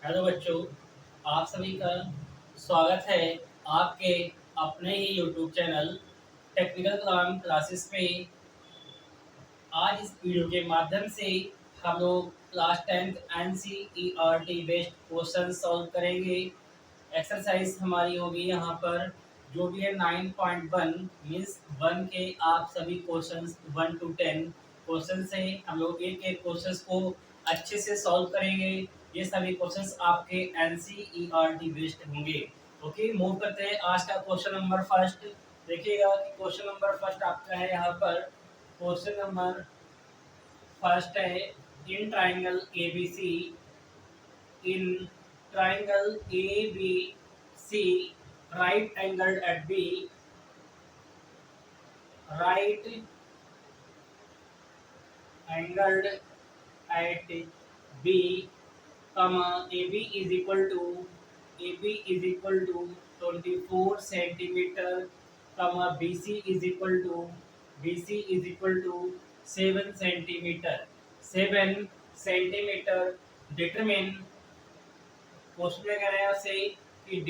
Hello बच्चों, आप सभी का स्वागत है आपके अपने ही यूट्यूब चैनल टेक्निकल कलाम क्लासेस में। आज इस वीडियो के माध्यम से हम लोग class 10th NCERT based question solve करेंगे। एक्सरसाइज हमारी होगी यहाँ पर जो भी है 9.1 मीन्स 1 के आप सभी क्वेश्चंस 1 to 10 क्वेश्चन से हम लोग एक एक क्वेश्चंस को अच्छे से सॉल्व करेंगे। ये सभी क्वेश्चंस आपके NCERT बेस्ड होंगे। ओके, मूव करते हैं आज का क्वेश्चन नंबर फर्स्ट। देखिएगा कि क्वेश्चन नंबर फर्स्ट आपका है यहाँ पर। क्वेश्चन नंबर फर्स्ट है इन triangle ABC, in triangle ABC, right angled at B, right angled at B, comma AB is equal to 24 centimeter, comma BC is equal to 7 centimeter. 7 centimeter. Determine, question में कह रहे हैं आपसे कि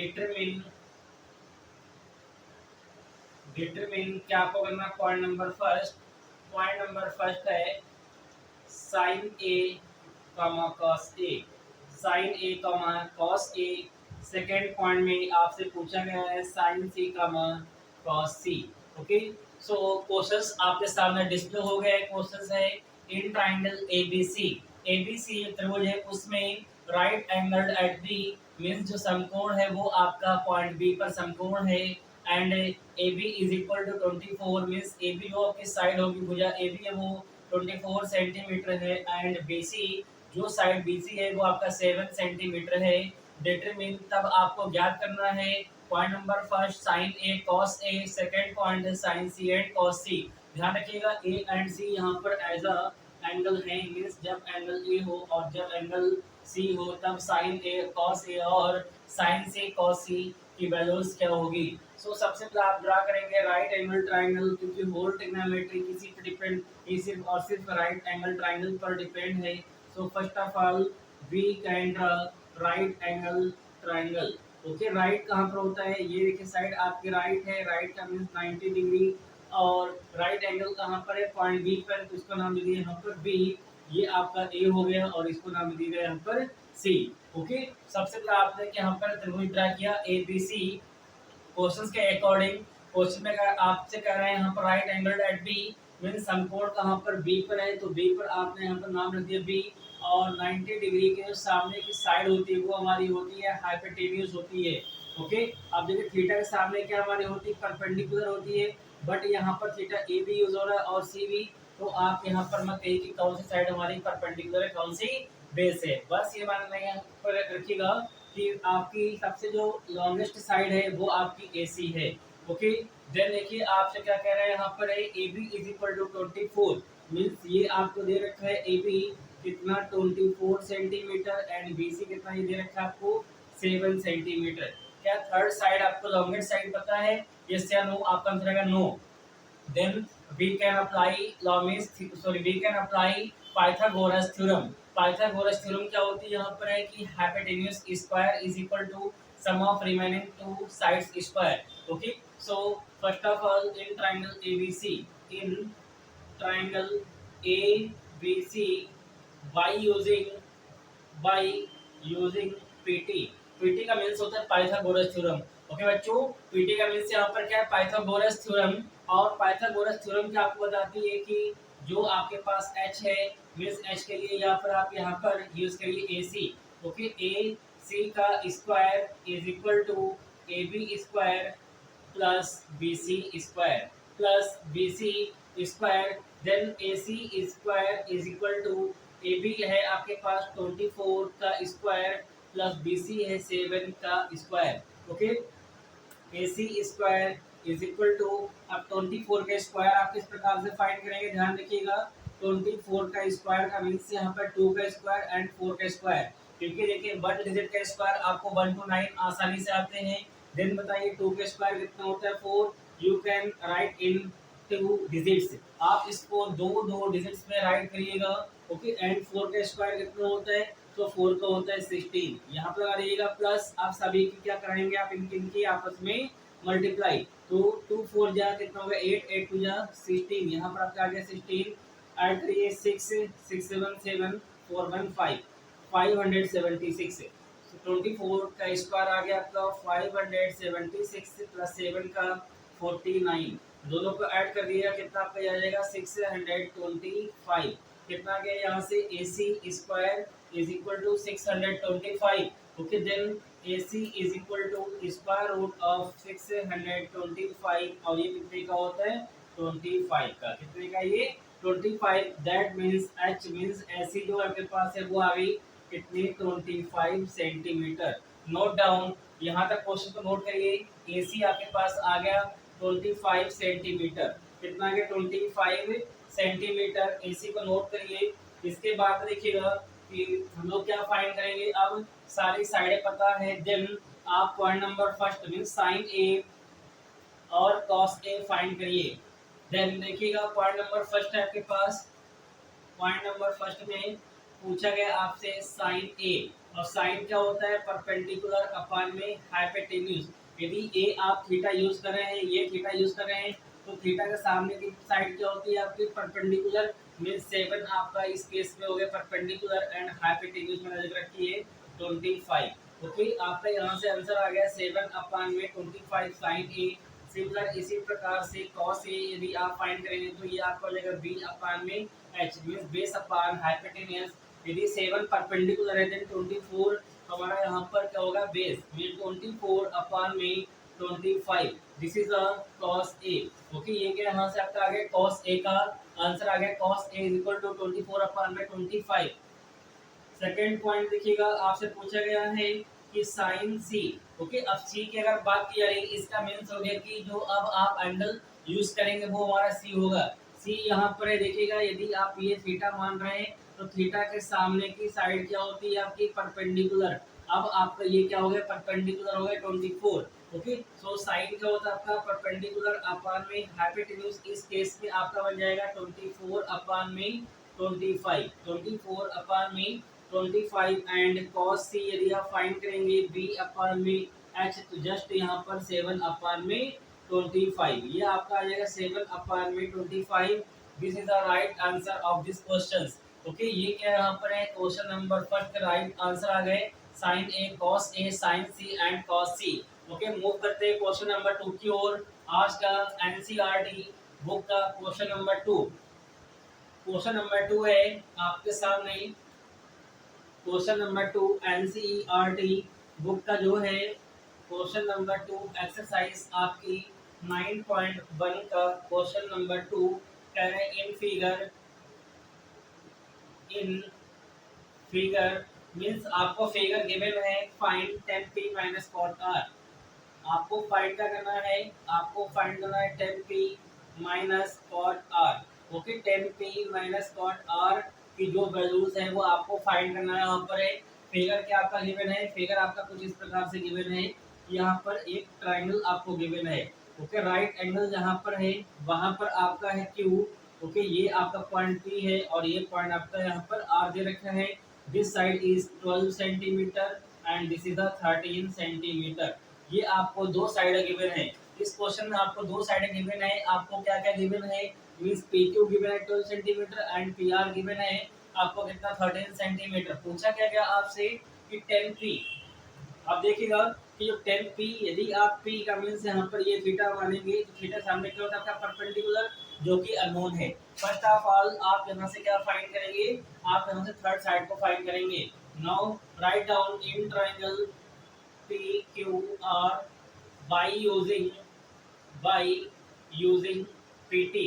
determine क्या आपको करना। पॉइंट नंबर फर्स्ट है sign A comma cos A. Sign A comma cos A. Second point में आपसे पूछा गया है sign C comma cos C. Okay, सो क्वेश्चंस आपके सामने डिस्प्ले हो गए। क्वेश्चंस है इन ट्राइंगल एबीसी त्रिभुज है, उसमें right angled at B means जो समकोण है वो आपका पॉइंट बी पर समकोण है। And A B is equal to 24 means A B जो आपकी साइड होगी भुजा ए बी है वो 24 सेंटीमीटर है। एंड बी सी जो साइड बी सी है वो आपका 7 सेंटीमीटर है। डिटरमिन तब आपको ज्ञात करना है point number first sign A cos A, second point है साइन सी एंड कॉस सी। ध्यान रखिएगा ए एंड सी यहाँ पर एज अ एंगल है मीन्स जब एंगल ए हो और जब एंगल सी हो तब साइन ए कॉस ए और साइन से कॉस सी की वैल्यूज क्या होगी। सो सबसे पहले आप ड्रा करेंगे राइट एंगल ट्राइंगल, क्योंकि होल ट्रिग्नोमेट्री किसी पर डिपेंड सिर्फ और सिर्फ राइट एंगल ट्राइंगल पर डिपेंड है। So first of all we can draw right angle triangle. Okay, right कहाँ पर होता है, ये देखिए साइड आपकी राइट है, राइट का मीन्स 90 डिग्री। और राइट एंगल कहाँ पर है, पॉइंट बी पर, तो इसका नाम दे दिया यहाँ पर बी। ये आपका ए हो गया और इसको नाम दे दिया यहाँ पर सी। ओके, सबसे पहले आपने यहाँ पर त्रिभुज ड्रा किया ए बी सी। क्वेश्चन के अकॉर्डिंग क्वेश्चन में आपसे कह रहे हैं यहाँ पर right angle at B mean समकोण कहाँ पर बी पर है, तो बी पर आपने यहाँ पर नाम रख दिया बी। और 90 डिग्री के जो सामने की साइड होती है वो हमारी होती है हाइपोटेन्यूज होती है। ओके, अब देखिए थीटा के सामने क्या हमारी होती है, परपेंडिकुलर होती है। बट यहाँ पर थीटा ए भी यूज हो रहा है और सी भी, तो आप यहाँ पर मत कहिए कि कौन सी साइड हमारी परपेंडिकुलर है कौन सी बेस है। बस ये मानना यहाँ पर रखिएगा कि आपकी सबसे जो लॉन्गेस्ट साइड है वो आपकी एसी है। ओके, देन देखिए आपसे क्या कह रहे हैं यहाँ पर है A B is equal to 24 means ये आपको दे रखा है ए बी कितना 24 सेंटीमीटर एंड बी सी कितना ये दे रखा है आपको 7 सेंटीमीटर। क्या थर्ड साइड आपको लॉन्गेस्ट साइड पता है, यस या नो, आपका आंसर रहेगा no. then we can apply Pythagoras theorem। Pythagoras theorem क्या होती है यहाँ पर है कि hypotenuse square is equal to sum of remaining two sides square। Okay, so first of all in triangle ABC by using PT का means होता है पाइथागोरस थ्योरम। ओके बच्चों, PT का मीन्स यहाँ पर क्या है पाइथागोरस थ्योरम। और पाइथागोरस थ्योरम क्या आपको बताती है कि जो आपके पास H है मीन्स H के लिए या फिर आप यहाँ पर यूज करिए AC। ओके, AC का square is equal to AB square plus BC square plus BC square. Then AC square is equal to AB है आपके पास 24 का स्क्वायर प्लस BC है 7 का square. Okay, AC square is equal to, अब 24 का square आप किस प्रकार से फाइंड करेंगे, ध्यान रखिएगा 24 का स्क्वायर का मीन्स यहाँ पर 2 का स्क्वायर एंड 4 का स्क्वायर, क्योंकि देखिए 1 डिजिट का स्क्वायर आपको 1 to 9 आसानी से आते हैं। देन बताइए 2 का स्क्वायर कितना होता है 4, you can right in 2 digits, आप इसको दो डिजिट्स में राइट करिएगा। ओके, एंड 4 का स्क्वायर कितना होता है तो 4 का होता है 16, यहाँ पर लगा दीजिएगा प्लस। आप सभी की क्या कराएंगे, आप इनकी आपस में मल्टीप्लाई। तो 2 4 जा कितना होगा 8, 8 2 जा 16, यहाँ पर आपका आ गया 16। ऐड करिए 6 6 7 7 4 1 5 576। 24 का स्क्वायर आ गया आपका 576 प्लस 7 का 49, दोनों को ऐड कर दिया कितना आपका आ जाएगा 625। कितना आ गया यहाँ से AC square is equal to 625। Okay then AC is equal to square root of 625, और ये कितने का होता है 25 का। कितने का ये 25। That means H means AC जो आपके पास है वो आ गई कितनी 25 सेंटीमीटर। नोट डाउन, यहाँ तक क्वेश्चन को नोट करिए। AC आपके पास आ गया 25 सेंटीमीटर। कितना आ गया 25 सेंटीमीटर। AC को नोट करिए। इसके बाद देखिएगा कि हम लोग क्या फाइंड करेंगे। अब सारी साइडें पता है, देन आप point number first mean sine A और कॉस ए फाइंड करिए। देन देखिएगा पॉइंट नंबर फर्स्ट है आपके पास। पॉइंट नंबर फर्स्ट में पूछा गया आपसे साइन ए, और साइन क्या होता है परपेंडिकुलर अपान में हाइपोटेन्यूज। यदि ए आप थीटा यूज कर रहे हैं, ये थीटा यूज कर रहे हैं, तो थीटा के सामने की साइड क्या होती है आपकी परपेंडिकुलर। मीन 7 आपका इस केस में हो गया परपेंडिकुलर, एंड हाइपोटेन्यूज में नजर रखिए 25। ओके, आपका यहाँ से आंसर आ गया 7 अपान में 25 साइन ए। सिमिलर इसी प्रकार से कॉस ए यदि आप फाइंड करेंगे तो ये आपका हो जाएगा बी अपान में H means base upon hypotenuse. यदि 7 परपेंडिकुलर है देन 24 हमारा यहाँ पर क्या होगा बेस मीन 24 अपान में 25। This is a cos A. Okay, ये क्या यहाँ से आपका आ गया कॉस ए का आंसर आ गया cos A is equal to 24 upon में 25। सेकेंड पॉइंट देखिएगा, आपसे पूछा गया है कि साइन सी। ओके, अब सी की अगर बात की जा रही है इसका मीन्स हो गया कि जो अब आप एंगल यूज करेंगे वो हमारा सी होगा। सी यहाँ पर है देखिएगा, यदि आप ये थीटा मान रहे हैं तो थीटा के सामने की साइड क्या होती है आपकी परपेंडिकुलर। अब आपका ये क्या हो गया परपेंडिकुलर हो गया 24। ओके, सो साइन क्या होता है आपका परपेंडिकुलर अपान में हाइपोटेन्यूज। इस केस में आपका बन जाएगा 24 अपान में 25, 24 अपान में 25। एंड cos c यदि आप फाइंड करेंगे b अपान में h, तो जस्ट यहाँ पर 7 अपान में 25, ये आपका आ जाएगा 7 अपान में 25। This is the right answer of this question. Okay, ये क्या यहाँ पर है question number first right answer आ गए sine A cos A sine C and cos C. Okay, move करते हैं क्वेश्चन नंबर 2 की ओर। आज का एनसीईआरटी बुक का क्वेश्चन नंबर 2। क्वेश्चन नंबर 2 है आपके सामने। क्वेश्चन नंबर 2 एनसीईआरटी बुक का जो है क्वेश्चन नंबर 2 एक्सरसाइज आपकी 9.1 का क्वेश्चन नंबर 2 कह रहे हैं इन फिगर मीन्स आपको फिगर गिवन है find tan p minus cot r। आपको फाइंड क्या करना है, आपको फाइंड करना है tan p minus cot r। Okay, tan p minus cot r की जो वैल्यूज है वो आपको फाइंड करना है। यहाँ पर है फिगर क्या आपका गिवन है, फिगर आपका कुछ इस प्रकार से गिवन है। यहाँ पर एक ट्राइंगल आपको गिवन है। ओके, राइट एंगल जहाँ पर है वहाँ पर आपका है Q। ओके, ये आपका पॉइंट P है और ये पॉइंट आपका यहाँ पर R दे रखा है। This side is 12 centimetre and this is 13 centimetre. ये आपको दो साइड गिवन है। इस क्वेश्चन में आपको दो साइड गिवन है। आपको क्या क्या गिवन है मीन्स PQ गिवन है 12 सेंटीमीटर एंड PR गिवन है आपको कितना 13 सेंटीमीटर। पूछा क्या गया आपसे कि tan P। अब देखिएगा कि जो tan P यदि आप P का मीन्स यहाँ पर ये थीटा मानेंगे तो थीटा सामने क्या होता है आपका परपेंडिकुलर जो कि अननोन है। फर्स्ट ऑफ ऑल आप यहाँ से क्या फाइंड करेंगे, आप यहाँ से थर्ड साइड को फाइंड करेंगे। Now write down in triangle PQR by using PT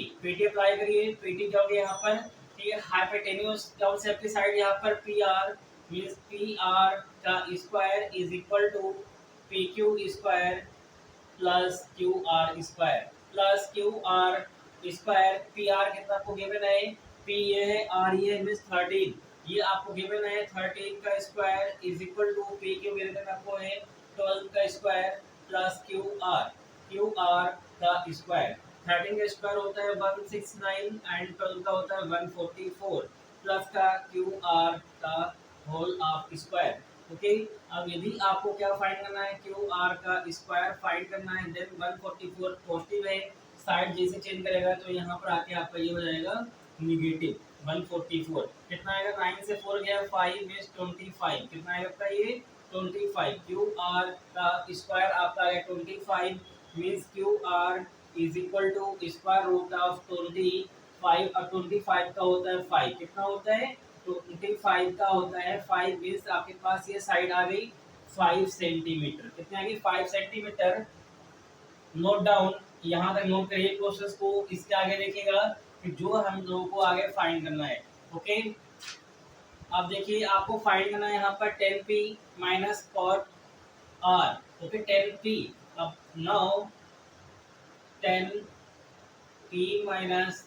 apply करिए। PT क्या हो गया यहाँ पर कि हाइपोटेन्यूज कौन से आपकी साइड यहाँ पर PR मींस PR का square is equal to PQ square plus QR square plus QR square. PR कितना आपको गिवन है, P ये है R ये है मींस 13, ये आपको गिवन है 13 का square is equal to PQ given आपको है 12 का स्क्वायर प्लस QR का स्क्वायर। 13 का स्क्वायर होता है 169 एंड 12 का होता है 144 प्लस का QR का होल ऑफ स्क्वायर। ओके, अब यदि आपको क्या फाइंड करना है, क्यू आर का स्क्वायर फाइंड करना है, देन 144 पॉजिटिव है, साइड जैसे चेंज करेगा तो यहाँ पर आके आपका ये हो जाएगा निगेटिव 144। कितना आएगा, 9 से 4 गया 5 में 25, कितना आएगा आपका ये 25। क्यू आर का स्क्वायर आपका आएगा 25, means Q R is equal to square root of 25। और 25 का होता है 5, कितना होता है 25 का होता है 5, मीन्स आपके पास ये साइड आ गई 5 सेंटीमीटर। कितनी आ गई 5 सेंटीमीटर। नोट डाउन, यहाँ तक नोट करिए क्वेश्चन को, इसके आगे देखिएगा कि जो हम लोगों को आगे फाइंड करना है। ओके, अब देखिए आपको फाइंड करना है यहाँ पर 10p minus cot R. Okay, 10p। अब now 10p minus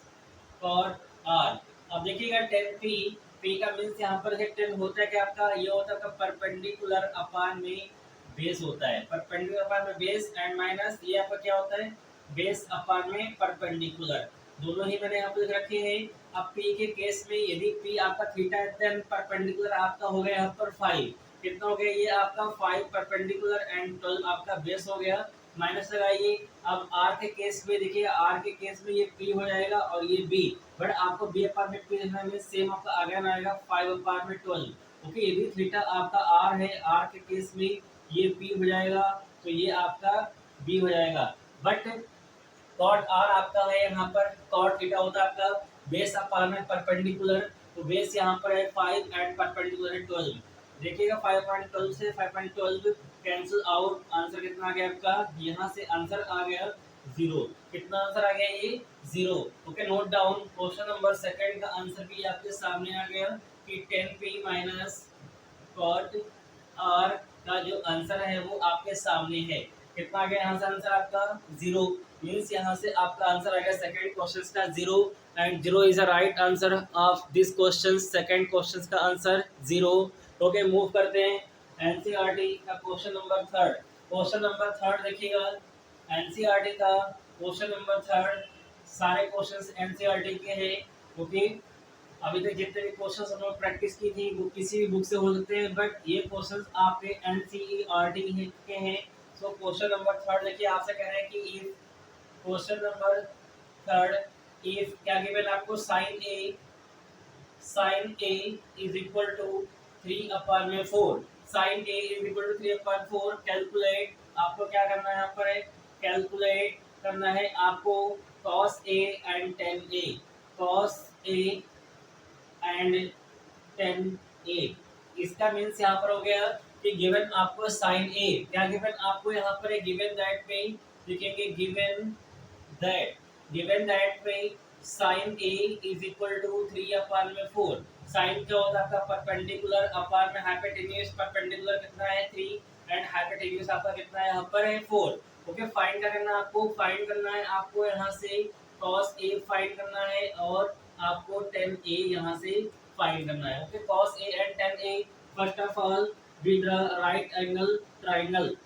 cot R. अब देखिएगा 10p, p का मीन्स यहाँ पर 10 होता है कि आपका ये होता है परपेंडिकुलर अपान में बेस होता है, परपेंडिकुलर अपान में बेस, एंड माइनस ये आपका क्या होता है बेस अपान में परपेंडिकुलर। दोनों ही मैंने यहाँ पे रखे हैं। अब p के केस में यदि p आपका थीटा है, देन परपेंडिकुलर आपका हो गया यहाँ पर 5, कितना हो गया ये आपका 5 परपेंडिकुलर एंड 12 आपका बेस हो गया, माइनस लगाइए। अब आर के केस में देखिए, आर के केस में ये पी हो जाएगा और ये बी, बट आपको बी अपार में पी देखना है, सेम आपका आगे ना आएगा 5 अपार में 12। ओके, यदि थीटा आपका आर है, आर के केस में ये पी हो जाएगा तो ये आपका बी हो जाएगा। बट कॉट आर आपका है यहाँ पर, कॉट थीटा होता है आपका बेस अपार में परपेंडिकुलर, तो बेस यहाँ पर है 5 एंड परपेंडिकुलर है 12। देखिएगा 5.12 से 5.12 कैंसिल आउट, आंसर कितना आ गया आपका, यहाँ से आंसर आ गया 0। कितना आंसर आ गया ये 0। Okay, note down, question number second का आंसर भी आपके सामने आ गया कि 10p माइनस कॉट आर का जो आंसर है वो आपके सामने है। कितना आ गया यहाँ से आंसर आपका 0, मीन्स यहाँ से आपका आंसर आ गया सेकंड क्वेश्चन का 0, and 0 is the right answer of this question, second question का आंसर 0। ओके, मूव करते हैं एनसीईआरटी का question number third. Question number third देखिएगा, एनसीईआरटी का क्वेश्चन नंबर थर्ड, सारे क्वेश्चंस एनसीईआरटी के हैं। ओके, अभी तक जितने भी क्वेश्चंस हम लोग प्रैक्टिस की थी वो किसी भी बुक से हो सकते हैं, बट ये क्वेश्चंस आपके एनसीईआरटी के हैं। सो क्वेश्चन नंबर थर्ड देखिए, आपसे कह रहे हैं कि if question number third, if क्या गिवन आपको sine A is equal to 3 upon में 4, sine A is equal to 3 upon 4, calculate, आपको क्या करना है यहाँ पर है कैलकुलेट करना है आपको cos a and tan a, cos a and 10a। इसका मीन्स यहाँ पर हो गया कि गिवन आपको साइन ए, क्या गिवन आपको यहाँ पर है गिवन दैट पे लिखेंगे, गिवन दैट पे sine A is equal to 3 upon में 4। साइन क्या होता है आपका परपेंडिकुलर अपान में हाइपोटेन्यूज, परपेंडिकुलर कितना है 3 एंड हाइपोटेन्यूज आपका कितना है यहाँ पर है 4। ओके, फाइंड करना आपको, फाइंड करना है आपको यहाँ से cos a फाइंड करना है और आपको 10a यहाँ से फाइंड करना है। Okay, cos a and 10a, first of all with right angle triangle,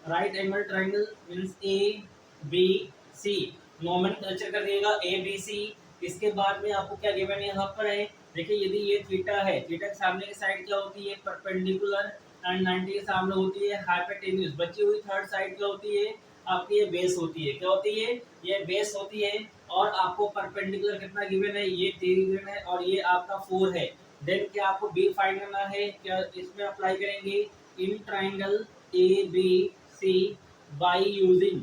right angle triangle means A B C, nomenclature कर दिएगा ए बी सी। इसके बाद में आपको क्या गिवन है यहाँ पर है, देखिए यदि ये थीटा है, थीटा के सामने की साइड क्या होती है परपेंडिकुलर, एंड 90 के सामने होती है हाइपोटेन्यूज, बची हुई थर्ड साइड क्या होती है आपकी ये बेस होती है, क्या होती है ये बेस होती है। और आपको परपेंडिकुलर कितना गिवन है, ये 3 गिवन है और ये आपका 4 है। देन क्या आपको बी फाइंड करना है, क्या इसमें अप्लाई करेंगे in triangle A B C by using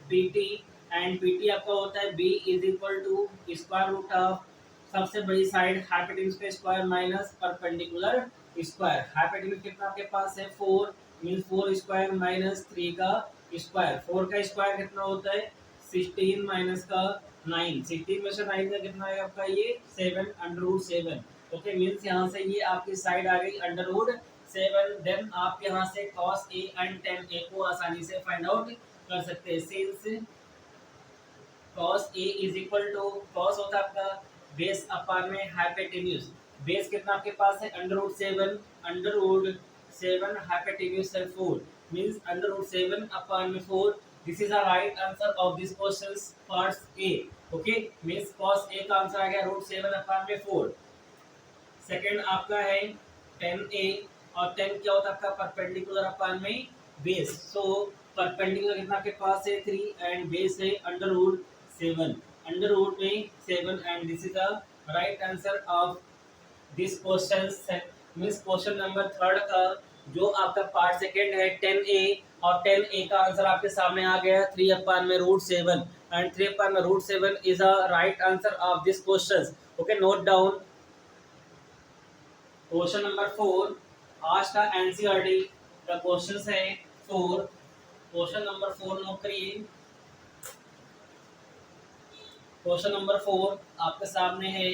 PT, and PT आपका होता है B is equal to square root of सबसे बड़ी साइड हाइपोटेन्यूज का स्क्वायर माइनस परपेंडिकुलर स्क्वायर। हाइपोटेन्यूज कितना आपके पास है 4, मींस 4 स्क्वायर माइनस 3 का स्क्वायर, 4 का स्क्वायर कितना होता है 16 माइनस का 9, 16 में से 9 का कितना आएगा आपका ये 7 अंडर रूट 7। ओके, मींस यहाँ से ये आपकी साइड आ गई अंडर रूट 7। देन आप यहाँ से cos a and tan a को आसानी से फाइंड आउट कर सकते हैं, since cos a is equal to, cos होता है आपका बेस अपान में हाइपोटेन्यूज, बेस कितना आपके पास है under root 7, under root 7 hypotenuse है 4, मींस अंडर रूट 7 अपान में 4। This is the right answer of this question part A. Okay, means cos a का आंसर आ गया रूट 7 अपान में 4। सेकेंड आपका है 10a, और 10 क्या होता है आपका परपेंडिकुलर अपान में बेस। सो परपेंडिकुलर कितना आपके पास है 3 एंड बेस है अंडर रूट 7, अंडर रूट में 7, and this is the right answer of this question. Means question number third का जो आपका पार्ट सेकेंड है 10a, और 10a का आंसर आपके सामने आ गया 3 अपान में रूट 7, एंड 3 अपान में root 7 is a right answer of this question. Okay, note down. Question number 4 आज का एनसीईआरटी का क्वेश्चन है 4। क्वेश्चन नंबर 4 नोट करिए। क्वेश्चन नंबर 4 आपके सामने है।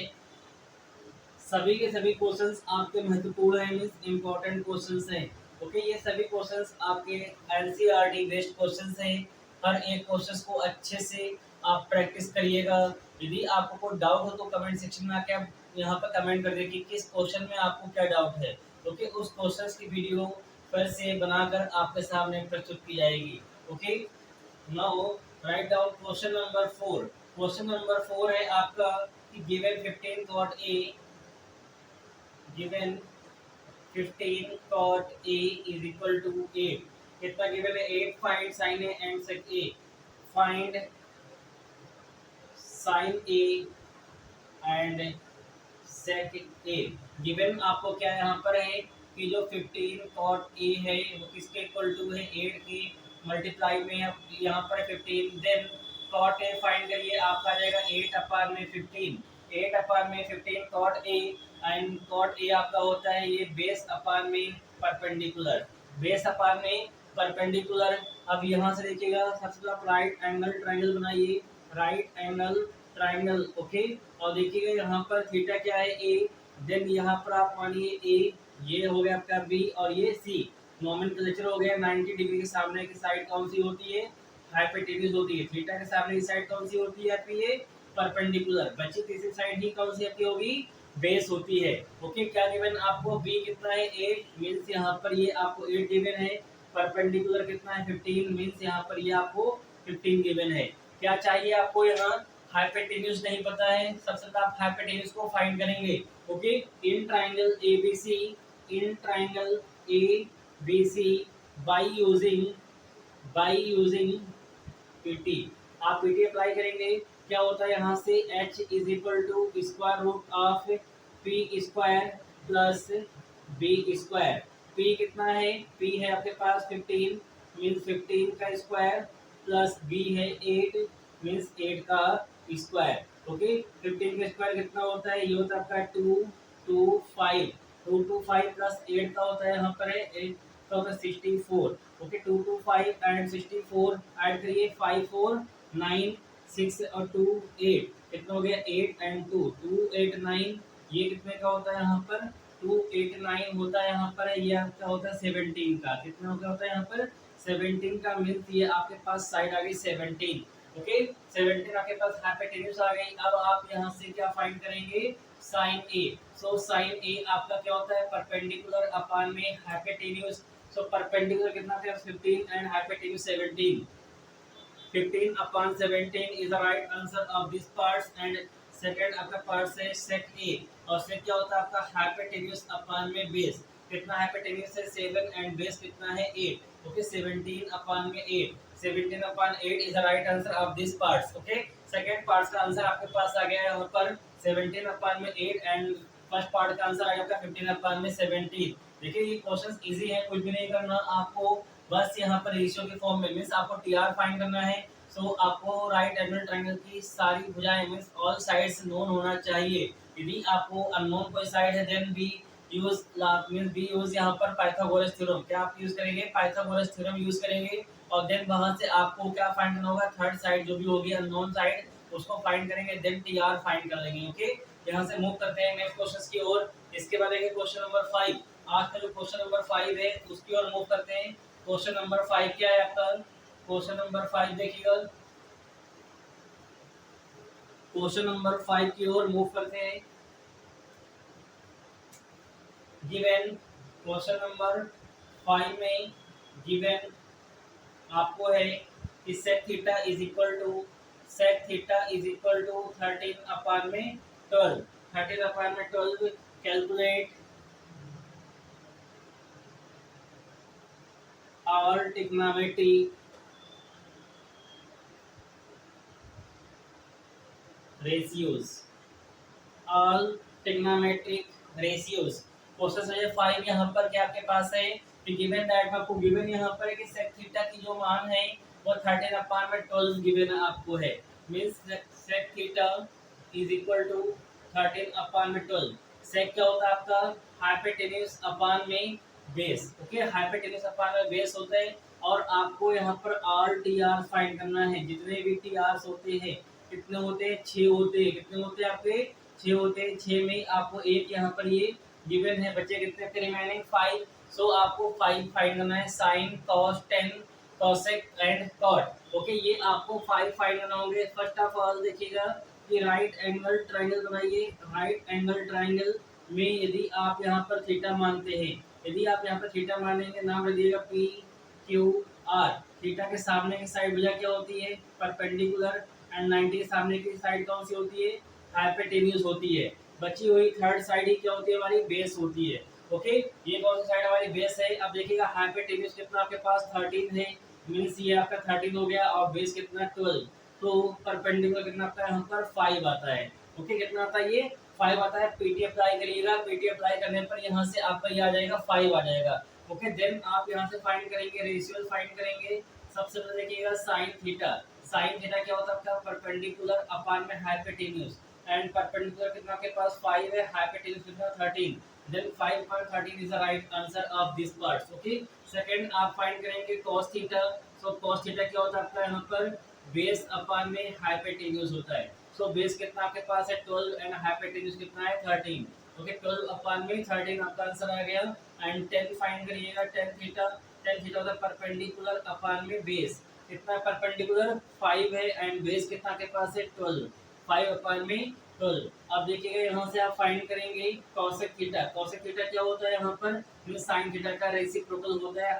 सभी के सभी क्वेश्चंस आपके महत्वपूर्ण हैं, मींस इंपॉर्टेंट क्वेश्चंस हैं। ओके, ये सभी क्वेश्चंस आपके एनसीईआरटी बेस्ड क्वेश्चंस हैं। हर एक क्वेश्चंस को अच्छे से आप प्रैक्टिस करिएगा। यदि आपको कोई डाउट हो तो कमेंट सेक्शन में आके आप यहाँ पर कमेंट कर दीजिए कि किस क्वेश्चन में आपको क्या डाउट है। ओके, उस क्वेश्चंस की वीडियो फिर से बनाकर आपके सामने प्रस्तुत की जाएगी। Okay, now write down question number 4। Question number 4 है आपका कि given 15 cot A, given 15 cot A is equal to 8। कितना गिवन है 8। Find sin A and sec A। Find sin A and sec A। Given आपको क्या यहाँ पर है कि जो 15 cot A है वो किसके इक्वल टू है 8 के मल्टीप्लाई में यहाँ पर 15, देन cot A फाइंड करिए, आपका आ जाएगा 8 अपान में 15, 8 अपान में 15 cot A, and cot A आपका होता है ये बेस अपान में परपेंडिकुलर, बेस अपान में परपेंडिकुलर। अब यहाँ से देखिएगा सबसे पहले आप राइट एंगल ट्राइंगल बनाइए, राइट एंगल ट्राइंगल। ओके, और देखिएगा यहाँ पर थीटा क्या है ए, देन यहाँ पर आप मानिए ए, ये हो गया आपका बी, और ये सी। नोमेनक्लेचर हो गया 90 डिग्री के सामने की साइड कौन सी होती है, हाइपोटेन्यूज होती है। थीटा के सामने की साइड कौन सी होती है आपकी, ये परपेंडिकुलर। बची तीसरी साइड ही कौन सी आपकी होगी, बेस होती है। ओके, क्या गिवन आपको बी कितना है 8, मीन्स यहाँ पर ये आपको 8 गिवन है। परपेंडिकुलर कितना है 15, मीन्स यहाँ पर ये आपको 15 गिवन है। क्या चाहिए आपको, यहाँ हाइपोटेन्यूज नहीं पता है, सबसे पहले आप हाइपोटेन्यूज को फाइंड करेंगे। Okay, in triangle ABC, in triangle ABC by using PT. आप पीटी अप्लाई करेंगे, क्या होता है यहाँ से h is equal to square root of P square plus B square. P कितना है, पी है आपके पास 15, मीन्स 15 का स्क्वायर, प्लस बी है 8, मीन्स 8 का स्क्वायर। ओके, 15 का स्क्वायर कितना होता है, ये होता है आपका 225, 225 प्लस 8 का होता है यहाँ पर है 8 का होता है 64। ओके, 225 एंड 64 ऐड करिए, 5 4 9 6 और 2 8, कितना हो गया 8 एंड 2 289। ये कितने का होता है यहाँ पर 289 होता है यहाँ पर, ये आपका होता है 17 का। कितना होता है यहाँ पर 17 का, मीन्स ये आपके पास साइड आ गई 17। ओके, 17 आपके पास हाइपोटेन्यूज आ गई। अब आप यहाँ से क्या फाइंड करेंगे, साइन ए। सो साइन ए आपका क्या होता है परपेंडिकुलर अपान में हाइपोटेन्यूज। सो परपेंडिकुलर कितना था 15 and hypotenuse 17। 15 upon 17 is the right answer of this parts, and second आपका पार्ट है sec A, और sec क्या होता है आपका हाइपोटेन्यूज अपान में बेस। कितना हाइपोटेन्यूज है 7 एंड बेस कितना है 8। ओके, 17 अपान में 8, 17 अपान 8 is the right answer of this parts. Okay, second parts का आंसर आपके पास आ गया है यहाँ पर 17 अपान में 8, एंड फर्स्ट पार्ट का आंसर आ गया आपका 15 अपान में 17। देखिए ये क्वेश्चंस इजी है, कुछ भी नहीं करना आपको, बस यहाँ पर रेशियो के फॉर्म में, मीन्स आपको टीआर फाइंड करना है। सो आपको राइट एंगल ट्रायंगल की सारी भुजाएं मीन्स ऑल साइड्स नोन होना चाहिए। यदि आपको अननोन कोई साइड है then B use means B use यहाँ पर पाइथागोरस थ्योरम। क्या आप यूज करेंगे, पाइथागोरस थ्योरम यूज करेंगे, और देन वहां से आपको क्या फाइंड करना होगा, थर्ड साइड जो भी होगी अननोन साइड उसको फाइंड करेंगे, देन टीआर फाइंड कर लेंगे। ओके, यहाँ से मूव करते हैं नेक्स्ट क्वेश्चन की ओर। इसके बाद देखिए क्वेश्चन नंबर 5। आज का जो क्वेश्चन नंबर 5 है उसकी ओर मूव करते हैं। क्वेश्चन नंबर 5 क्या है आपका, क्वेश्चन नंबर 5 देखिएगा, क्वेश्चन नंबर 5 की ओर मूव करते हैं। गिवन क्वेश्चन नंबर 5 में गिवन आपको है कि sec theta is equal to 13 upon में 12, 13 अपान में 12 calculate all trigonometric ratios, all trigonometric ratios। Question है 5 यहाँ पर क्या आपके पास है कि गिवन दैट में आपको गिवन यहाँ पर है कि sec थीटा की जो मान है वो 13/12 गिवन आपको है। Means sec theta is equal to 13/12। sec क्या होता है आपका हाइपोटेन्यूज अपान में बेस। ओके, हाइपोटेन्यूज अपान में बेस होता है और आपको यहाँ पर आर टी आर फाइंड करना है। जितने भी टी आर होते हैं कितने होते हैं 6 होते हैं। कितने होते हैं आपके 6 होते हैं। 6 में आपको एक यहाँ पर ये गिवन है, बचे कितने के रिमेनिंग 5। सो आपको 5 फाइंड करना है, sine cos tan cosec and cot. Okay, ये आपको 5 फाइंड करना होंगे। फर्स्ट ऑफ ऑल देखिएगा कि राइट एंगल ट्राइंगल बनाइए। राइट एंगल ट्राइंगल में यदि आप यहाँ पर थीटा मानते हैं, यदि आप यहाँ पर थीटा मानेंगे, नाम रखिएगा पी क्यू आर। थीटा के सामने की साइड भैया क्या होती है परपेंडिकुलर, एंड 90 के सामने की साइड कौन सी होती है हाइपोटेन्यूज होती है। बची हुई थर्ड साइड ही क्या होती है हमारी बेस होती है। ओके, ये कौन सी साइड हमारी बेस है। अब देखिएगा हाइपोटेन्यूज कितना आपके पास 13 है, मींस ये आपका 13 हो गया, और बेस कितना 12। तो परपेंडिकुलर कितना आता है यहाँ पर 5 आता है। ओके, कितना आता है ये 5 आता है। पीटी अप्लाई करिएगा, पीटी अप्लाई करने पर यहाँ से आपका ये आ जाएगा 5 आ जाएगा। ओके, देन आप यहाँ से फाइंड करेंगे रेशियो फाइंड करेंगे। सबसे पहले देखिएगा साइन थीटा। साइन थीटा क्या होता है आपका परपेंडिकुलर अपान में हाइपोटेन्यूज, एंड परपेंडिकुलर कितना आपके पास 5 है, हाइपोटेन्यूज कितना 13। Then 5/13 is the right answer of this part. Okay, second आप फाइंड करेंगे cos theta. So cos theta क्या होता है आपका यहाँ पर बेस अपान में हाइपोटेन्यूज होता है। सो बेस कितना आपके पास है 12 एंड हाइपोटेन्यूज कितना है 13। ओके, 12 अपान में 13 आपका आंसर आ गया। एंड 10 फाइंड करिएगा, 10 थीटा। 10 थीटा होता है परपेंडिकुलर अपान में बेस। कितना परपेंडिकुलर 5 है, एंड बेस कितना के पास है 12। 5 अपान में 12। अब देखिएगा यहाँ से आप फाइंड करेंगे कॉसेक थीटा। कॉसेक थीटा क्या होता है यहाँ पर साइन थीटा का रेसिप्रोकल होता है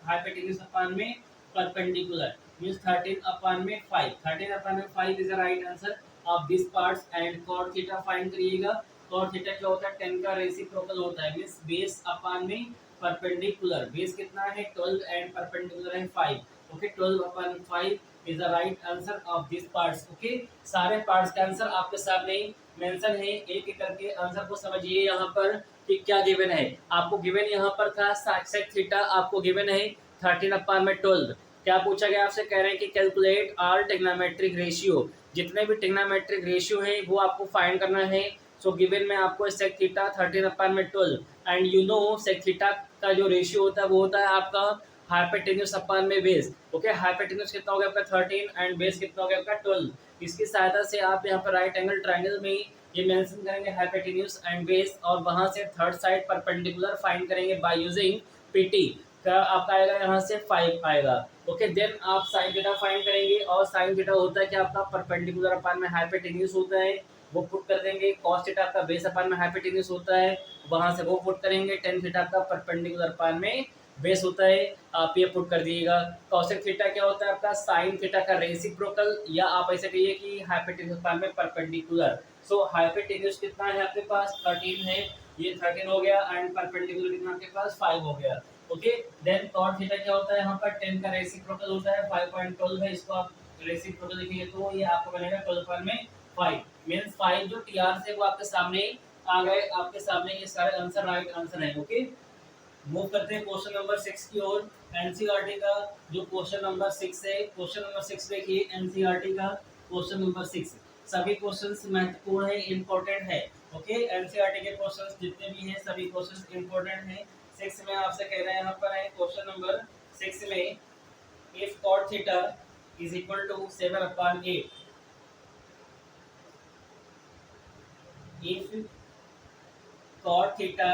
हाइपोटेन्यूज अपान में परपेंडिकुलर, मींस 13 अपान में 5। 13 अपान में 5 is the right answer of this parts. And cot theta find करिएगा। कॉट थीटा क्या होता है 10 का रेसिप्रोकल होता है, मींस बेस अपान में परपेंडिकुलर। बेस कितना है 12 एंड परपेंडिकुलर है 5। Okay, 12/5 is the right answer of this parts. Okay, सारे पार्ट्स का आंसर आपके सामने मेंशन है। एक एक करके आंसर को समझिए यहाँ पर कि क्या गिवन है। आपको गिवन यहाँ पर था सेक थीटा, आपको गिवन है 13/12। क्या पूछा गया आपसे, कह रहे हैं कि कैलकुलेट ऑल ट्रिग्नोमेट्रिक रेशियो। जितने भी ट्रिग्नोमेट्रिक रेशियो है वो आपको फाइंड करना है। सो गिवन में आपको sec theta 13/12 and you know sec theta का जो रेशियो होता है वो होता है आपका हाइपोटेन्यूज अपान में बेस। ओके, हाइपोटेन्यूज कितना हो गया आपका 13 एंड बेस कितना हो गया आपका 12। इसकी सहायता से आप यहाँ पर राइट एंगल ट्राइंगल में ये मेंशन करेंगे हाइपोटेन्यूज एंड बेस, और वहां से थर्ड साइड परपेंडिकुलर फाइंड करेंगे बाय यूजिंग पीटी। का आपका आएगा यहाँ से 5 आएगा। ओके, देन आप साइन थीटा फाइंड करेंगे, और साइन थीटा होता है कि आपका परपेंडिकुलर अपान में हाइपोटेन्यूज होता है, वो पुट कर देंगे। कॉस थीटा आपका बेस अपान में हाइपोटेन्यूज होता है, वहां से वो पुट करेंगे। टेन थीटा आपका परपेंडिकुलर अपान में बेस होता है, आप ये पुट कर दिएगा। कॉसेक थीटा क्या होता है आपका साइन थीटा का रेसिप्रोकल, या आप ऐसे कहिए कि हाइपोटेन्यूज अपान में परपेंडिकुलर। सो हाइपोटेन्यूज कितना है आपके पास 13 है, ये 13 हो गया, एंड परपेंडिकुलर कितना आपके पास 5 हो गया। ओके, देन कॉट थीटा क्या होता है यहाँ पर 10 का रेसिप्रोकल होता है 5/12 है। इसको आप रेसिप्रोकल लिखेंगे तो ये आपको बनेगा 12/5 मींस 5 जो टीआर से वो आपके सामने आ गए। आपके सामने ये सारे आंसर राइट आंसर है। ओके, मूव करते हैं क्वेश्चन नंबर 6 की ओर। एनसीईआरटी का जो क्वेश्चन नंबर 6 है, क्वेश्चन नंबर 6 देखिए एनसीईआरटी का क्वेश्चन नंबर 6। सभी क्वेश्चंस महत्वपूर्ण है, इंपॉर्टेंट है। ओके, एनसीईआरटी के क्वेश्चंस जितने भी हैं सभी क्वेश्चंस इंपॉर्टेंट हैं। 6 में आपसे कह रहे हैं यहाँ पर है क्वेश्चन नंबर 6 में, if cot theta is equal to 7/8, if cot theta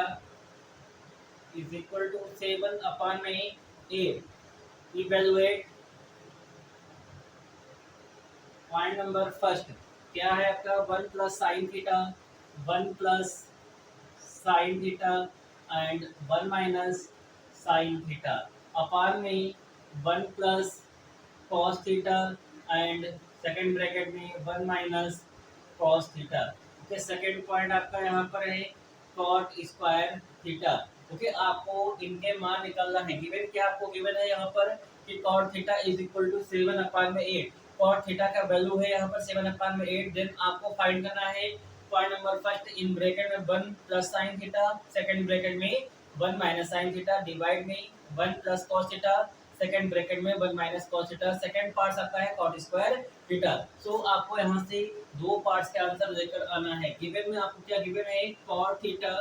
is equal to 7/8, evaluate point number first क्या है आपका 1 plus sine theta, 1 plus sine theta and 1 minus sine theta upon में 1 plus cos theta and second bracket में 1 minus cos theta. Okay, second point आपका यहाँ पर है cot square theta. Okay, आपको इनके मान निकालना है। गिवन क्या आपको गिवन है यहाँ पर कि cot theta is equal to 7/8। Cot theta का वैल्यू है यहाँ पर 7/8। देन आपको फाइंड करना है point number first, in bracket में 1 plus sine theta, second bracket में 1 माइनस साइन थीटा, डिवाइड में 1 plus cos theta, second bracket में 1 minus cos theta, second part आता है कॉट स्क्वायर थीटा। सो आपको यहाँ से दो पार्ट्स के आंसर लेकर आना है। गिवन में आपको क्या गिवन है, cot theta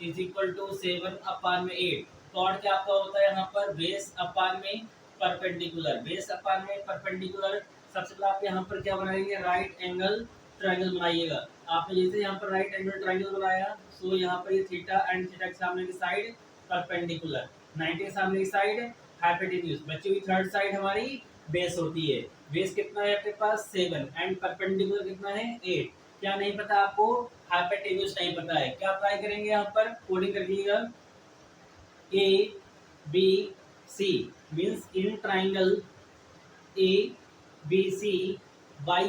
is equal to 7/8। Cot क्या आपका होता है यहाँ पर बेस अपान में परपेंडिकुलर, बेस अपान में परपेंडिकुलर। सबसे पहले आप यहाँ पर क्या बनाएंगे, राइट एंगल ट्रायंगल बनाइएगा। आपने जैसे यहाँ पर राइट एंगल ट्रायंगल बनाया, सो यहाँ पर ये थीटा एंड थीटा के सामने की साइड परपेंडिकुलर, 90 के सामने की साइड हाइपोटेन्यूज, बची हुई थर्ड साइड हमारी बेस होती है। बेस कितना है आपके पास 7 एंड परपेंडिकुलर कितना है 8। क्या नहीं पता आपको, हाइपोटेन्यूज नहीं पता है। क्या अप्लाई करेंगे यहाँ पर, कोडिंग करिएगा A B C means in triangle A B C by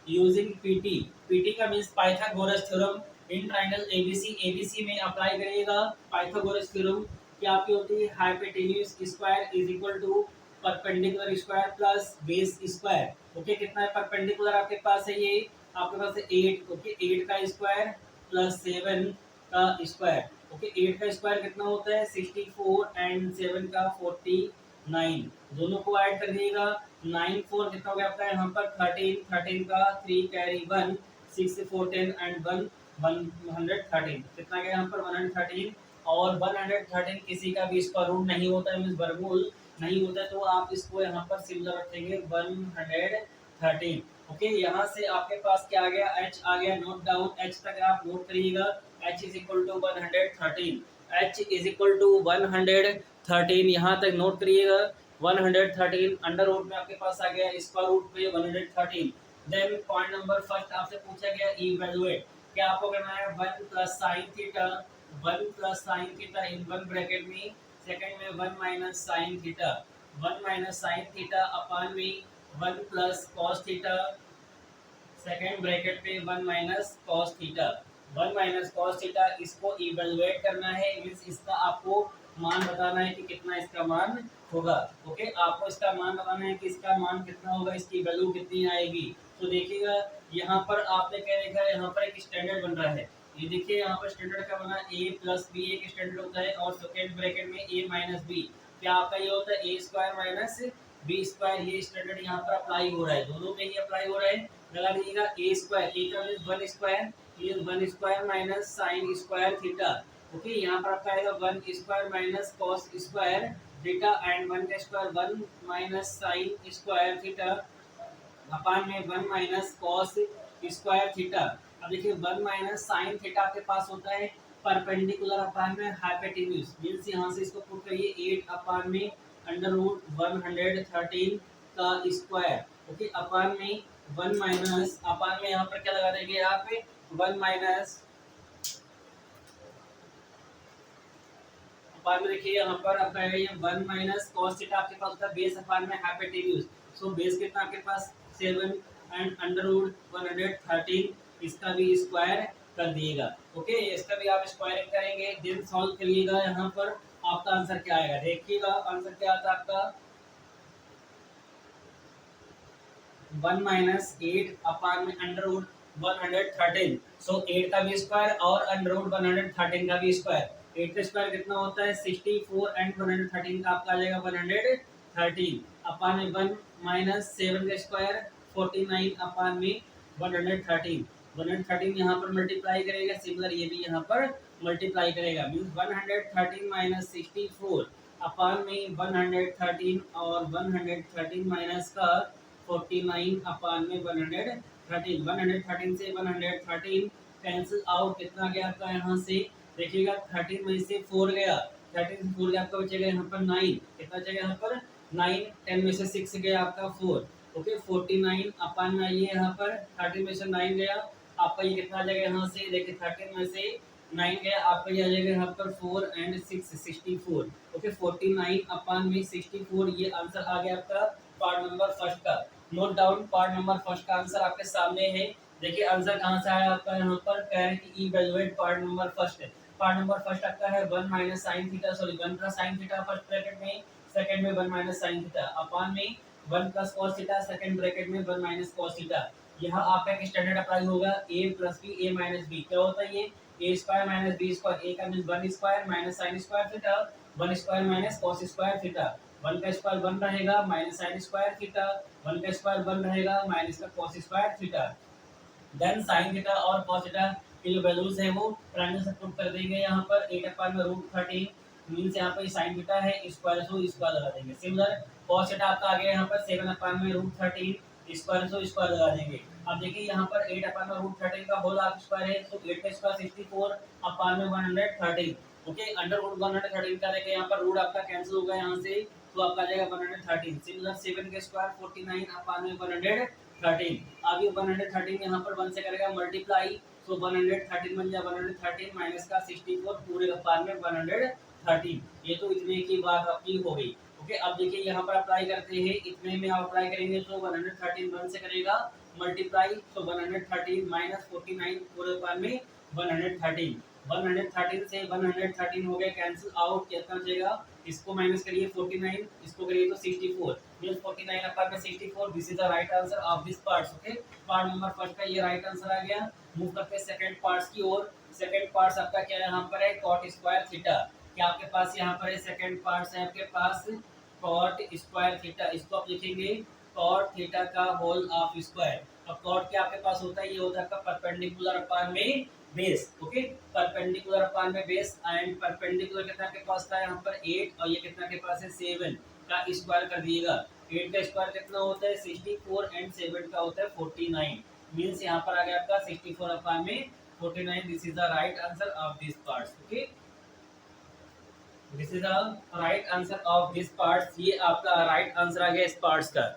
using PT. PT का means Pythagoras theorem. In triangle ABC में अप्लाई करिएगा पाइथागोरस थ्योरम। क्या आपकी होती है, hypotenuse square is equal to perpendicular square plus base square. Okay, कितना है perpendicular आपके पास है, ये आपके पास है 8। ओके, 8 का स्क्वायर प्लस 7 का स्क्वायर। ओके, 8 का स्क्वायर कितना होता है 64 एंड 7 का 49। दोनों को ऐड कर दिएगा, 9 4 कितना हो गया आपका यहाँ पर 13, 13 का 3 कैरी 1, 6 4 10 एंड 1 113। कितना गया यहाँ पर 113। और 113 किसी का भी स्क्वायर रूट नहीं होता है, मीन्स वर्गमूल नहीं होता है, तो आप इसको यहाँ पर सिमिलर रखेंगे 113। ओके, यहाँ से आपके पास क्या आ गया, h आ गया। नोट डाउन, h तक आप नोट करिएगा। h is equal to 113, h is equal to 113, यहाँ तक नोट करिएगा 113। अंडर रूट में आपके पास आ गया स्क्वायर रूट पे 113। देन पॉइंट नंबर फर्स्ट आपसे पूछा गया इवैल्यूएट। क्या आपको करना है, 1 plus sine theta, 1 plus sine theta in one bracket में, सेकंड में 1 minus sine theta, 1 minus sine theta upon में 1 plus cos theta, second bracket पे 1 minus cos theta, 1 minus cos theta. इसको इवैल्यूएट करना है, मींस इसका आपको मान बताना है कि कितना इसका मान होगा। ओके, आपको इसका मान बताना है कि इसका मान कितना होगा, इसकी वैल्यू कितनी आएगी। तो देखिएगा यहाँ पर आपने क्या देखा, यहाँ पर एक स्टैंडर्ड बन रहा है। ये देखिए यहाँ पर स्टैंडर्ड का बना a प्लस बी एक स्टैंडर्ड होता है, और सेकेंड ब्रैकेट में a माइनस बी। क्या आपका ये होता है a square minus B square. ये स्टैंडर्ड यहाँ पर अप्लाई हो रहा है, दोनों में ही अप्लाई हो रहा है। लगा दीजिएगा a स्क्वायर, a का मीन्स 1 स्क्वायर, ये 1 square minus sine square theta. Okay, यहाँ पर आपका आएगा 1 square minus cos square theta and 1 का square 1 minus sine square theta upon में 1 माइनस कॉस स्क्वायर थीटा। अब देखिए 1 माइनस साइन थीटा आपके पास होता है परपेंडिकुलर अपान में हाइपोटेन्यूज, मींस यहाँ से इसको पुट करिए 8 अपान में अंडर रूट 113 का स्क्वायर। ओके, अपान में 1 माइनस, अपान में यहाँ पर क्या लगा देंगे आप 1 माइनस, अपान में देखिए यहाँ पर आपका है ये 1 माइनस कॉस थीटा आपके पास होता है बेस अपान में हाइपोटेन्यूज। सो बेस कितना आपके पास 7 एंड अंडर रूट 113, इसका भी स्क्वायर कर दिएगा। ओके, इसका भी आप स्क्वायरिंग करेंगे, देन सॉल्व करिएगा। यहाँ पर आपका आंसर क्या आएगा, देखिएगा आंसर क्या आता है आपका 1 माइनस 8 अपान में अंडर रूट 113। सो 8 का भी स्क्वायर और अंडर रूट 113 का भी स्क्वायर। 8 का स्क्वायर कितना होता है 64 एंड 113 का आपका आ जाएगा 113 अपान में 1 माइनस 7 का स्क्वायर 49 अपान में 113। 113 यहाँ पर मल्टीप्लाई करेगा, सिमिलर ये भी यहाँ पर मल्टीप्लाई करेगा, मीन्स 113 माइनस 64 अपान में 113 और 113 माइनस का 49 अपान में 113। 113 से 113 कैंसिल आउट, कितना गया आपका यहाँ से देखिएगा 13 में से 4 गया, 13 से 4 गया आपका बचेगा यहाँ पर 9, कितना बचेगा यहाँ पर 9, 10 में से 6 गया आपका 4। ओके, 49 अपान में ये यहाँ पर 13 में से 9 गया आपका, ये कितना आ जाएगा यहाँ से देखिए 13 में से 9 गया आपका, ये आ जाएगा यहाँ पर 4 एंड 6 64। ओके, 49 अपान में 64, ये आंसर आ गया आपका पार्ट नंबर फर्स्ट का। Note down, part number first का आंसर आपके सामने है। देखिए आंसर कहाँ से आया आपका, यहाँ पर कह रहे हैं कि इवैल्यूएट पार्ट नंबर फर्स्ट है। पार्ट नंबर फर्स्ट आपका है 1 minus sine theta, sorry 1 plus sine theta first bracket में, सेकंड में 1 माइनस साइन थीटा अपान में 1 plus cos theta, second bracket में 1 माइनस कॉस थीटा। यहाँ आपका एक स्टैंडर्ड अप्लाई होगा a plus B a minus B, क्या होता है ये a square minus B square, a का mean 1 square minus sine square theta, 1 square minus cos square theta, 1 का स्क्वायर 1 रहेगा माइनस साइन स्क्वायर थीटा, 1 का स्क्वायर 1 रहेगा माइनस का cos square theta. Then sine theta और कॉस थीटा के जो values है वो ट्रायंगल से पुट कर देंगे यहाँ पर 8 अपान में रूट 13 मीन्स यहाँ पर साइन थीटा है स्क्वायर सो स्क्वायर लगा देंगे। सिमिलर कॉस थीटा आपका आ गया यहाँ पर 7 अपान में रूट 13 स्क्वायर सो स्क्वायर लगा देंगे। अब देखिए यहाँ पर 8 अपान में रूट 13 का होल हाफ स्क्वायर है, तो 8 का स्क्वायर 64 अपान में 113। ओके, अंडर रूट 113 का देखिए यहाँ पर रूट आपका कैंसिल होगा यहाँ से, तो आपका आ जाएगा 113। सिमिलर 7 का स्क्वायर 49 अपान में 113। अब ये 113 यहाँ पर 1 से करेगा मल्टीप्लाई, तो 113 बन जाए 113 माइनस का 64 पूरे का पार में 113। ये तो इतने की बात आपकी हो गई। ओके, अब देखिए यहाँ पर अप्लाई करते हैं, इतने में आप अप्लाई करेंगे तो 113 1 से करेगा मल्टीप्लाई, तो 113 माइनस 49 पूरे पार में 113। 113 से 113 हो गया कैंसिल आउट, कितना बचेगा, इसको माइनस करिए 49, इसको करिए तो 64 मींस 49 अपान में 64। This is the right answer of this parts. Okay, part number first का ये राइट आंसर आ गया। मूव करते हैं सेकंड पार्ट्स की ओर। सेकंड पार्ट्स आपका क्या है, यहाँ पर है cot स्क्वायर थीटा। क्या आपके पास यहाँ पर है सेकंड पार्ट्स है आपके पास cot स्क्वायर थीटा, इसको आप लिखेंगे cot थीटा का होल ऑफ स्क्वायर। अब cot क्या आपके पास होता है, ये होता है आपका परपेंडिकुलर अपान में बेस। ओके, परपेंडिकुलर अपान में बेस एंड परपेंडिकुलर कितना के पास था यहाँ पर 8 और ये कितना के पास है 7 का स्क्वायर कर दिएगा। 8 का स्क्वायर कितना होता है 64 एंड 7 का होता है 49 मींस यहाँ पर आ गया आपका 64 अपान में 49। This is the right answer of this parts. Okay, this is the right answer of this parts. ये आपका राइट आंसर आ गया इस पार्ट्स का।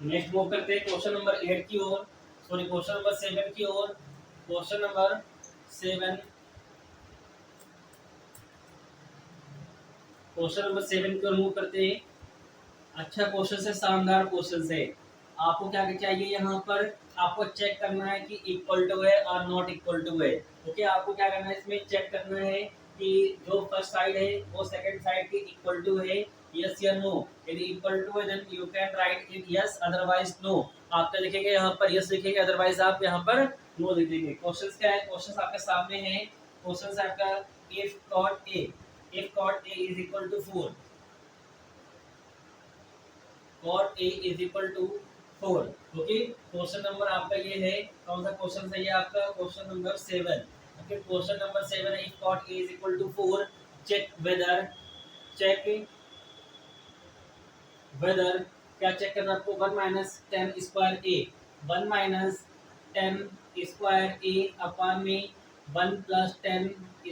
नेक्स्ट मूव करते हैं क्वेश्चन नंबर 8 की ओर, सॉरी क्वेश्चन नंबर 7 की ओर। क्वेश्चन नंबर 7, क्वेश्चन नंबर 7 की ओर मूव करते हैं। अच्छा क्वेश्चन है, शानदार क्वेश्चन है। आपको क्या चाहिए यहाँ पर, आपको चेक करना है कि इक्वल टू है और नॉट इक्वल टू है। ओके, आपको क्या करना है इसमें चेक करना है कि जो फर्स्ट साइड है वो सेकंड साइड के इक्वल टू है, यस या नो। यदि इक्वल टू है then you can write it yes, otherwise no. आप क्या लिखेंगे यहाँ पर यस लिखेंगे, अदरवाइज आप यहाँ पर नो लिखेंगे। क्वेश्चन क्या है, क्वेश्चन आपके सामने है। क्वेश्चन आपका if cot a is equal to 4, cot a is equal to 4। Okay, question number आपका ये है, कौन सा क्वेश्चन है ये आपका question number 7। Okay, question number 7 है if cot a is equal to 4 check whether क्या चेक करना आपको 1 minus 10 square a, 1 minus 10 square a upon में 1 plus 10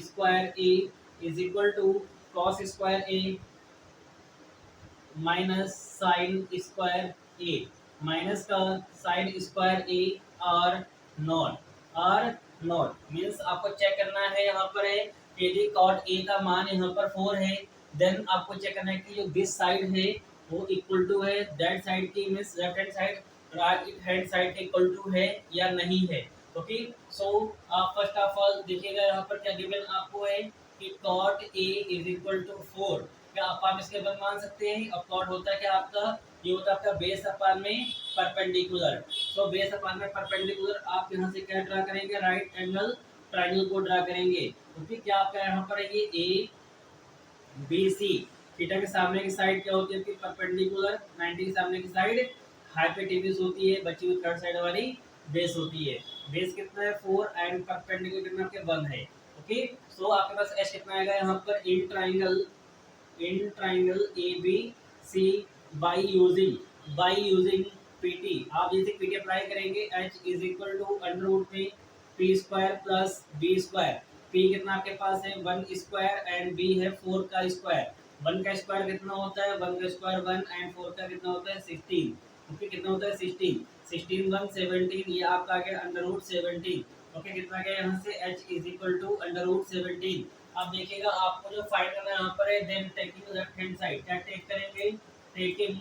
square a is equal to cos square a minus sine square A, minus का sine square A और not means आपको check करना है यहाँ पर है यदि कॉट ए का मान यहाँ पर 4 है देन आपको चेक करना है कि जो दिस साइड है वो इक्वल टू है दैट साइड की, means left hand side right hand side के इक्वल टू है या नहीं है। ओके, सो आप फर्स्ट ऑफ ऑल देखिएगा यहाँ पर क्या गिवन आपको है कि cot A is equal to 4। क्या आप इसके बन मान सकते हैं। अब कॉट होता है क्या आपका, ये होता है आपका बेस अपान में परपेंडिकुलर। तो बेस अपान में परपेंडिकुलर आप यहाँ से क्या ड्रा करेंगे, राइट एंगल ट्रायंगल को ड्रा करेंगे। क्योंकि क्या आपका यहाँ पर है ये ए बी सी, थीटा के सामने की साइड क्या होती है कि परपेंडिकुलर, 90 के सामने की साइड हाइपोटेन्यूज होती है, बची हुई थर्ड साइड वाली बेस होती है। बेस कितना है 4 एंड परपेंडिकुलर कितना आपके 1 है। ओके, सो आपके पास एच कितना आएगा यहाँ पर in triangle ABC by using PT। आप जैसे PT अप्लाई करेंगे H is equal to under root में P square plus B square. P कितना आपके पास है 1 स्क्वायर एंड B है 4 का स्क्वायर। 1 का स्क्वायर कितना होता है 1 का स्क्वायर 1 एंड 4 का कितना होता है 16। ओके, कितना होता है 16 1 17, ये आपका आ गया अंडर रूट 17। ओके, कितना गया यहाँ से H is equal to under root 17 अब देखिएगा आपको जो फाइंड करना है यहाँ पर है, then taking left hand side, क्या टेक करेंगे, टेकिंग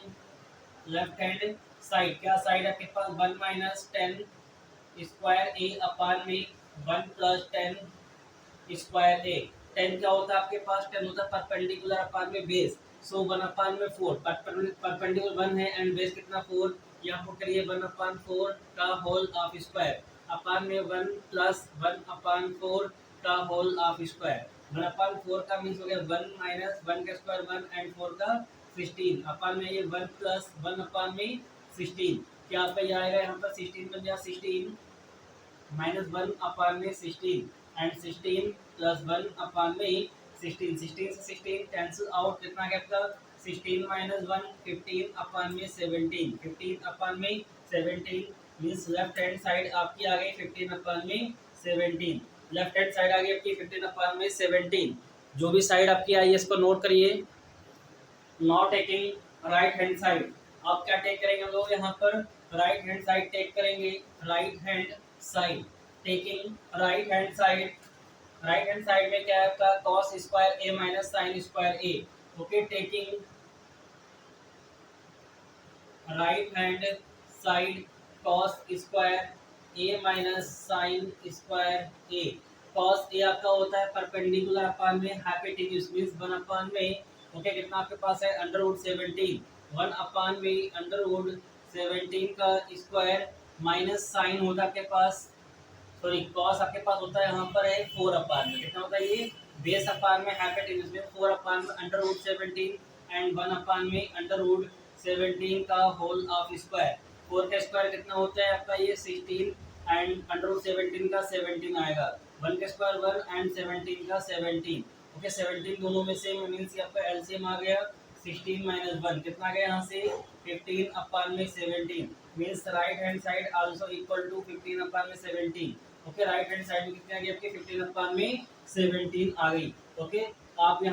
लेफ्ट हैंड साइड, क्या साइड आपके पास 1 माइनस 10 स्क्वायर ए अपान में 1 प्लस 10 स्क्वायर ए। 10 क्या होता है आपके पास, 10 होता है परपेंडिकुलर अपान में बेस, सो 1 अपान में 4, परपेंडिकुलर 1 है एंड बेस कितना 4, यहाँ पर करिए 1 अपान 4 का होल ऑफ स्क्वायर अपान में 1 प्लस 1 अपान 4 का होल ऑफ स्क्वायर। 1 अपान 4 का मीन्स हो गया 1 माइनस 1 का स्क्वायर 1 एंड 4 का 16 अपान में ये 1 प्लस 1 अपान में 16, क्या आपका ये आएगा यहाँ पर 16 बन गया 16 माइनस 1 अपान में 16 एंड 16 प्लस 1 अपान में 16, 16 से 16 कैंसिल आउट, कितना गया आपका 16 माइनस 1 15 अपान में 17, 15 अपान में 17 मीन्स लेफ्ट हैंड साइड आपकी आ गई 15 अपान में 17, लेफ्ट हैंड साइड आ गई आपकी 15 अपान में 17। जो भी साइड आपकी आई है इसको नोट करिए। Not taking right hand side, आप क्या टेक करेंगे हम लोग यहाँ पर राइट हैंड साइड टेक करेंगे, right hand side taking right hand side, right hand side में क्या है आपका cos square a minus sine square a, okay taking right hand side cos square a minus sine square a, cos a आपका होता है perpendicular अपान में hypotenuse means 1 अपान में, okay कितना आपके पास है अंडर रूट 17, 1 अपान में अंडर रूट 17 का स्क्वायर माइनस साइन होता है आपके पास, सॉरी कॉस आपके पास होता है यहाँ पर है 4 अपान में, कितना होता है ये बेस अपान में हाइपोटेन्यूज में 4 अपान में अंडर रूट 17 एंड 1 अपान में अंडर रूट 17 का होल ऑफ स्क्वायर, 4 का स्क्वायर कितना होता है आपका ये 16 एंड अंडर रूट 17 का 17 आएगा, 1 का स्क्वायर 1 एंड 17 का 17, ओके 17 दोनों में सेम मीन्स आपका एलसीएम आ गया 16 माइनस 1, कितना आ गया यहाँ से 15 अपान में 17 means right hand side also equal to 15 upon में 17, ओके राइट हैंड साइड में कितनी आ गई आपकी 15 अपान में 17 आ गई, ओके आप यहाँ